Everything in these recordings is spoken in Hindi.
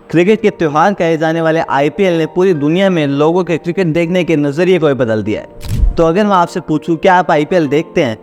क्रिकेट के त्योहार कहे जाने वाले आईपीएल ने पूरी दुनिया में लोगों के क्रिकेट देखने के नज़रिए को बदल दिया है। तो अगर मैं आपसे पूछूं क्या आप आईपीएल देखते हैं?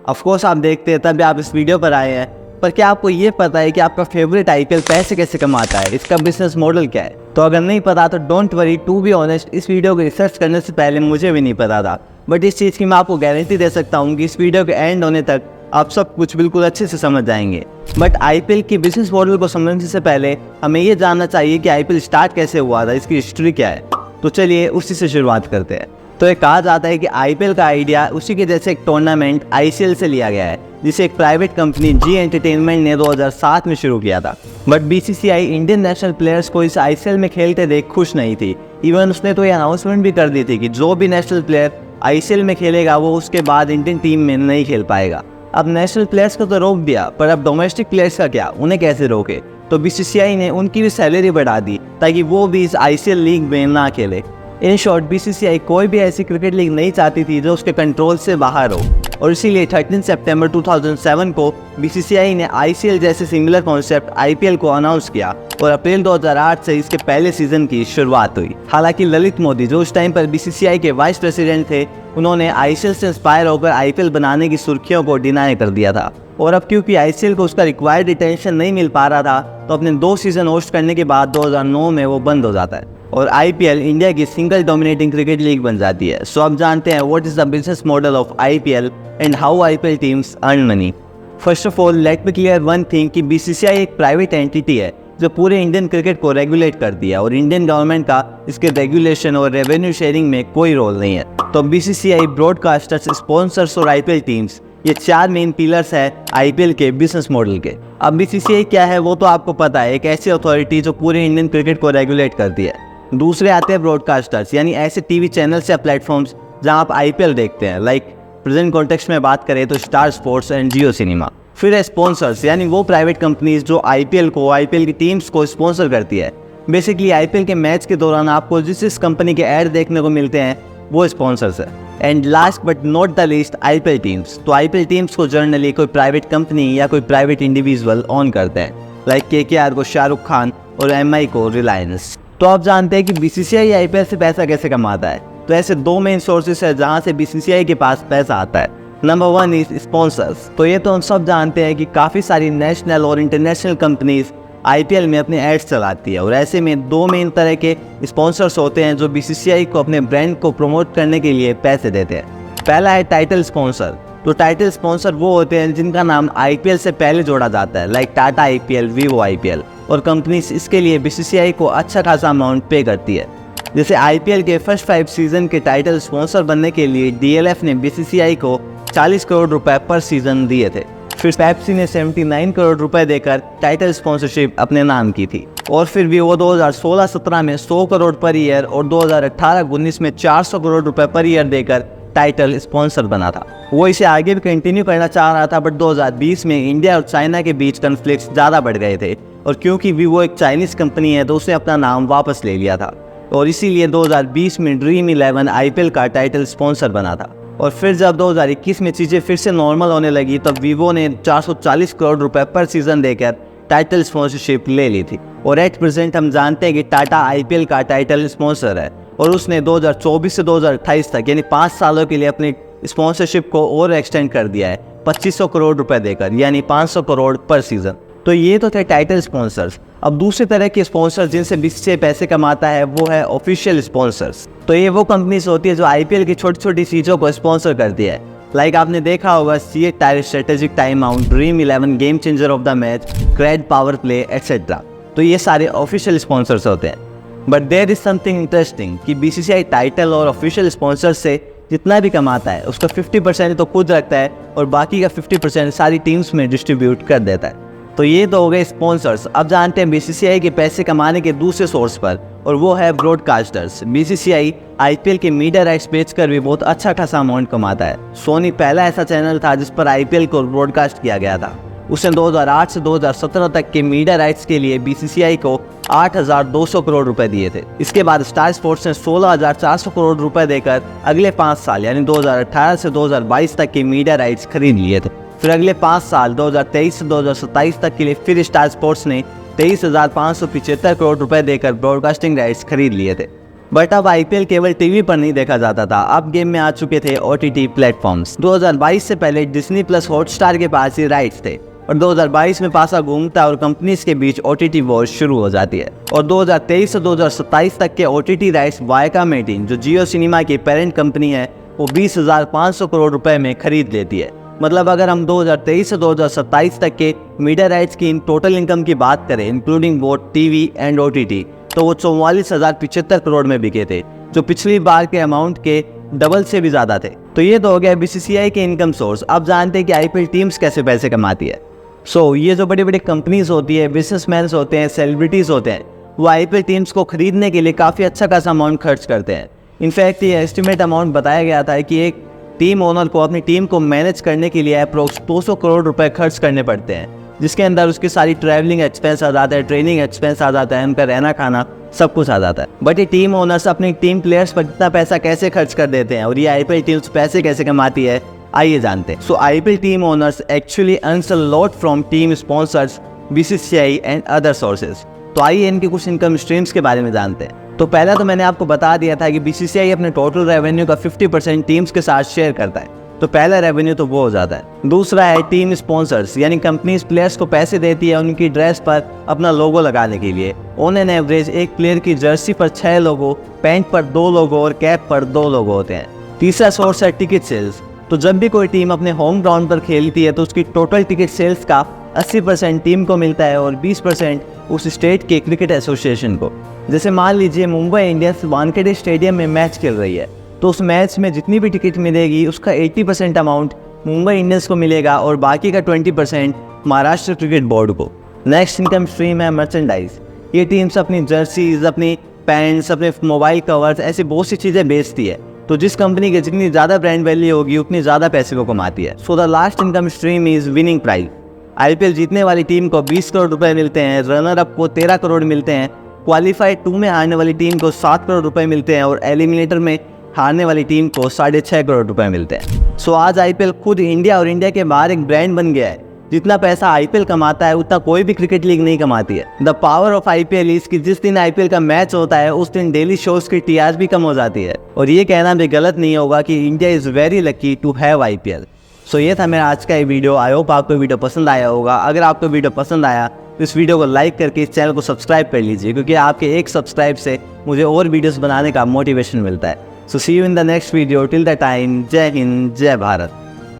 ऑफ कोर्स आप देखते हैं, तभी आप इस वीडियो पर आए हैं। पर क्या आपको ये पता है कि आपका फेवरेट आईपीएल पैसे कैसे कमाता है, इसका बिजनेस मॉडल क्या है? तो अगर नहीं पता तो don't worry, to be honest इस वीडियो को रिसर्च करने से पहले मुझे भी नहीं पता था। बट इस चीज़ की मैं आपको गारंटी दे सकता हूँ कि इस वीडियो के एंड होने तक आप सब कुछ बिल्कुल अच्छे से समझ जाएंगे। बट आईपीएल की बिजनेस मॉडल को समझने से पहले हमें ये जानना चाहिए कि आईपीएल स्टार्ट कैसे हुआ था, इसकी हिस्ट्री क्या है। तो चलिए उसी से शुरुआत करते हैं। तो ये कहा जाता है कि आईपीएल का आइडिया उसी के जैसे एक टूर्नामेंट आईसीएल से लिया गया है, जिसे एक प्राइवेट कंपनी जी एंटरटेनमेंट ने 2007 में शुरू किया था। But BCCI Indian national players को इस आईसीएल में खेलते देख खुश नहीं थी। इवन उसने तो ये अनाउंसमेंट भी कर दी थी कि जो भी नेशनल प्लेयर आईसीएल में खेलेगा वो उसके बाद इंडियन टीम में नहीं खेल पाएगा। अब नेशनल प्लेयर्स को तो रोक दिया, पर अब डोमेस्टिक प्लेयर्स का क्या, उन्हें कैसे रोके? तो बीसीसीआई ने उनकी भी सैलरी बढ़ा दी ताकि वो भी इस आईसीएल लीग में ना खेले। इन शॉर्ट बीसीसीआई कोई भी ऐसी क्रिकेट लीग नहीं चाहती थी जो उसके कंट्रोल से बाहर हो, और इसीलिए 13 सितंबर 2007 को बीसीसीआई ने आईसीएल जैसे सिमिलर कॉन्सेप्ट आईपीएल को अनाउंस किया और अप्रैल 2008 से इसके पहले सीजन की शुरुआत हुई। हालांकि ललित मोदी जो उस टाइम पर बीसीसीआई के वाइस प्रेसिडेंट थे, उन्होंने आईसीएल से इंस्पायर होकर आईपीएल बनाने की सुर्खियों को डिनाई कर दिया था। और अब क्योंकि आईसीएल को उसका रिक्वायर्ड अटेंशन नहीं मिल पा रहा था, तो अपने 2 सीजन होस्ट करने के बाद 2009 में वो बंद हो जाता है और आईपीएल इंडिया की सिंगल डोमिनेटिंग क्रिकेट लीग बन जाती है। सो अब जानते हैं what is the business model of IPL and how IPL teams earn money. First of all let me clear one thing कि बीसीसीआई एक प्राइवेट एंटिटी है जो पूरे इंडियन क्रिकेट को रेगुलेट करती है, और इंडियन गवर्नमेंट का इसके रेगुलेशन और रेवेन्यू शेयरिंग में कोई रोल नहीं है। तो बीसीसीआई, ब्रॉडकास्टर्स, स्पॉन्सर्स और आईपीएल टीम्स, ये 4 मेन पिलर्स है आईपीएल के बिजनेस मॉडल के। अब बीसीसीआई क्या है वो तो आपको पता है, एक ऐसी अथॉरिटी जो पूरे इंडियन क्रिकेट को रेगुलेट करती है। दूसरे आते हैं ब्रॉडकास्टर्स, यानी ऐसे टीवी चैनल्स या प्लेटफॉर्म्स जहां आप आईपीएल देखते हैं। लाइक प्रेजेंट कॉन्टेक्स्ट में बात करें तो star sports and Jio cinema. फिर है स्पॉन्सर्स, यानी वो प्राइवेट कंपनीज जो आईपीएल की टीम्स को स्पॉन्सर करती है। बेसिकली आईपीएल के मैच के दौरान आपको जिस कंपनी के ऐड देखने को मिलते हैं वो स्पॉन्सर्स है। And last but not the least IPL teams. तो आईपीएल टीम्स को जनरली कोई प्राइवेट कंपनी या कोई प्राइवेट इंडिविजुअल ओन करते हैं, लाइक केकेआर को शाहरुख खान और एमआई को रिलायंस। तो आप जानते हैं कि बीसीसीआई आईपीएल से पैसा कैसे कमाता है। तो ऐसे 2 मेन सोर्सेस है जहां से बीसीसीआई के पास पैसा आता है। Number 1 is sponsors. तो ये तो हम सब जानते हैं कि काफ़ी सारी नेशनल और इंटरनेशनल कंपनीज आईपीएल में अपने एड्स चलाती है, और ऐसे में 2 मेन तरह के स्पॉन्सर्स होते हैं जो बीसीसीआई को अपने ब्रांड को प्रमोट करने के लिए पैसे देते हैं। पहला है टाइटल स्पॉन्सर। तो टाइटल स्पॉन्सर वो होते हैं जिनका नाम आईपीएल से पहले जोड़ा जाता है, like Tata IPL, Vivo IPL, और कंपनीज इसके लिए बीसीसीआई को अच्छा खासा अमाउंट पे करती है। जैसे आईपीएल के फर्स्ट 5 सीजन के टाइटल स्पॉन्सर बनने के लिए डीएलएफ ने बीसीसीआई को 40 करोड़ रुपए पर सीजन दिए थे। फिर पेप्सी ने 79 करोड़ रुपए देकर टाइटल स्पॉन्सरशिप अपने नाम की थी। और फिर भी वो 2016-17 में 100 करोड़ पर ईयर और 2018-19 में 400 करोड़ रुपए पर ईयर देकर टाइटल स्पॉन्सर बना था। वो इसे आगे भी कंटिन्यू करना चाह रहा था, बट 2020 में इंडिया और चाइना के बीच कन्फ्लिक्ट ज़्यादा बढ़ गए थे, और क्योंकि वीवो एक चाइनीज़ कंपनी है तो उसने अपना नाम वापस ले लिया था, और इसीलिए 2020 में ड्रीम 11 आईपीएल का टाइटल स्पॉन्सर बना था। और फिर जब 2021 में चीज़ें फिर से नॉर्मल होने लगी तब वीवो ने 440 करोड़ रुपए पर सीजन देकर टाइटल स्पॉन्सरशिप ले ली थी। और एट प्रेजेंट हम जानते हैं कि टाटा आईपीएल का टाइटल स्पॉन्सर है, और उसने 2024 से 2028 तक यानी 5 सालों के लिए अपनी स्पॉन्सरशिप को और एक्सटेंड कर दिया है 2500 करोड़ रुपए देकर, यानी 500 करोड़ पर सीजन। तो ये तो थे टाइटल स्पॉन्सर्स। अब दूसरे तरह के स्पॉन्सर जिनसे बीसीसीआई पैसे कमाता है वो है ऑफिशियल स्पॉन्सर्स। तो ये वो कंपनीज होती है जो आईपीएल की छोटी छोटी चीज़ों को स्पॉन्सर करती है। लाइक आपने देखा होगा CEAT tyre, strategic time out, dream 11, game changer of the match, CRED power play etcetera. तो ये सारे ऑफिशियल स्पॉन्सर्स होते हैं। But there is something interesting कि बीसीसीआई टाइटल और ऑफिशियल स्पॉन्सर से जितना भी कमाता है उसका 50% तो खुद रखता है और बाकी का 50% सारी टीम्स में डिस्ट्रीब्यूट कर देता है। तो ये तो हो गए स्पॉन्सर्स। अब जानते हैं बीसीसीआई के पैसे कमाने के दूसरे सोर्स पर, और वो है ब्रॉडकास्टर्स। बीसीसीआई आईपीएल के मीडिया राइट्स बेचकर भी बहुत अच्छा खासा अमाउंट कमाता है। सोनी पहला ऐसा चैनल था जिस पर आईपीएल को ब्रॉडकास्ट किया गया था। उसने 2008 से 2017 तक के मीडिया राइट्स के लिए बीसीसीआई को 8,200 करोड़ रुपए दिए थे। इसके बाद स्टार स्पोर्ट्स ने 16,400 करोड़ रुपए देकर अगले 5 साल यानी 2018 से 2022 तक के मीडिया राइट्स खरीद लिए थे। फिर अगले 5 साल 2023 से 2027 तक के लिए फिर स्टार स्पोर्ट्स ने 23,575 करोड़ रुपए देकर ब्रॉडकास्टिंग राइट्स खरीद लिए थे। बट अब आईपीएल केवल टीवी पर नहीं देखा जाता था, अब गेम में आ चुके थे ओटीटी प्लेटफॉर्म्स। 2022 से पहले डिज्नी प्लस हॉटस्टार के पास ही राइट्स थे और 2022 में पासा घूमता है और कंपनीज के बीच ओटीटी वॉर शुरू हो जाती है। और 2023 से 2027 तक के ओटीटी राइट्स वायकॉम 18 जो जियो सिनेमा की पेरेंट कंपनी है वो 20,500 करोड़ रुपए में खरीद लेती है। मतलब अगर हम 2023 से 2027 तक के मीडिया राइट्स की टोटल इनकम की बात करें including both TV and OTT, तो वो 44,075 करोड़ में बिके थे, जो पिछली बार के अमाउंट के डबल से भी ज़्यादा थे। तो ये तो हो गया बीसीसीआई के इनकम सोर्स। अब जानते हैं कि आईपीएल टीम्स कैसे पैसे कमाती है। ये जो बड़ी बड़ी कंपनीज होती है, बिजनेसमैन होते हैं, सेलिब्रिटीज़ होते हैं, वो आईपीएल टीम्स को खरीदने के लिए काफ़ी अच्छा खासा अमाउंट खर्च करते हैं। इनफैक्ट ये एस्टिमेट अमाउंट बताया गया था कि एक टीम ओनर को अपनी टीम को मैनेज करने के लिए अप्रोक्स 200 करोड़ रुपए खर्च करने पड़ते हैं, जिसके अंदर उसकी सारी ट्रैवलिंग एक्सपेंस आ जाता है, ट्रेनिंग एक्सपेंस आ जाता है, उनका रहना खाना सब कुछ आ जाता है। बट ये टीम ओनर्स अपनी टीम प्लेयर्स पर इतना पैसा कैसे खर्च कर देते हैं और ये आईपीएल टीम्स पैसे कैसे कमाती है, आइए जानते हैं। IPL team owners actually earns a lot from team sponsors, BCCI and other sources. तो आइए इनके कुछ इनकम स्ट्रीम्स के बारे में जानते हैं। तो पहला तो मैंने आपको बता दिया था कि बीसीसीआई अपने टोटल रेवेन्यू का 50% टीम्स के साथ शेयर करता है, तो पहला रेवेन्यू तो वो हो जाता है। दूसरा है टीम स्पॉन्सर्स, यानी कंपनीज प्लेयर्स को पैसे देती है उनकी ड्रेस पर अपना लोगो लगाने के लिए। ऑन एन एवरेज एक प्लेयर की जर्सी पर 6 लोगो, पैंट पर 2 लोगो और कैप पर 2 लोगो होते हैं। तीसरा सोर्स है टिकट सेल्स। तो जब भी कोई टीम अपने होम ग्राउंड पर खेलती है तो उसकी टोटल टिकट सेल्स का 80% टीम को मिलता है और 20% उस स्टेट के क्रिकेट एसोसिएशन को। जैसे मान लीजिए मुंबई इंडियंस वानखेड़े स्टेडियम में मैच खेल रही है, तो उस मैच में जितनी भी टिकट मिलेगी उसका 80% अमाउंट मुंबई इंडियंस को मिलेगा और बाकी का 20% महाराष्ट्र क्रिकेट बोर्ड को। नेक्स्ट इनकम स्ट्रीम है मर्चेंडाइज। ये टीम्स अपनी जर्सीज, अपनी पैंट्स, अपने मोबाइल कवर्स, ऐसी बहुत सी चीज़ें बेचती है। तो जिस कंपनी की जितनी ज़्यादा ब्रांड वैल्यू होगी उतनी ज़्यादा पैसे को कमाती है। The last income stream is winning prize. IPL जीतने वाली टीम को 20 करोड़ रुपए मिलते हैं, रनर अप को 13 करोड़ मिलते हैं, क्वालिफाइड 2 में हारने वाली टीम को 7 करोड़ रुपए मिलते हैं और एलिमिनेटर में हारने वाली टीम को 6.5 करोड़ रुपए मिलते हैं। आज आईपीएल खुद इंडिया और इंडिया के बाहर एक ब्रांड बन गया है। जितना पैसा आईपीएल कमाता है उतना कोई भी क्रिकेट लीग नहीं कमाती है। The power of IPL is कि जिस दिन आईपीएल का मैच होता है उस दिन डेली शोज की टीआरपी कम हो जाती है। और ये कहना भी गलत नहीं होगा कि India is very lucky to have IPL. ये था मेरा आज का ये वीडियो। आई होप आपको वीडियो पसंद आया होगा। अगर आपको वीडियो पसंद आया तो इस वीडियो को लाइक करके इस चैनल को सब्सक्राइब कर लीजिए, क्योंकि आपके एक सब्सक्राइब से मुझे और वीडियोस बनाने का मोटिवेशन मिलता है। See you in the next video. Till the time, जय हिंद, जय भारत।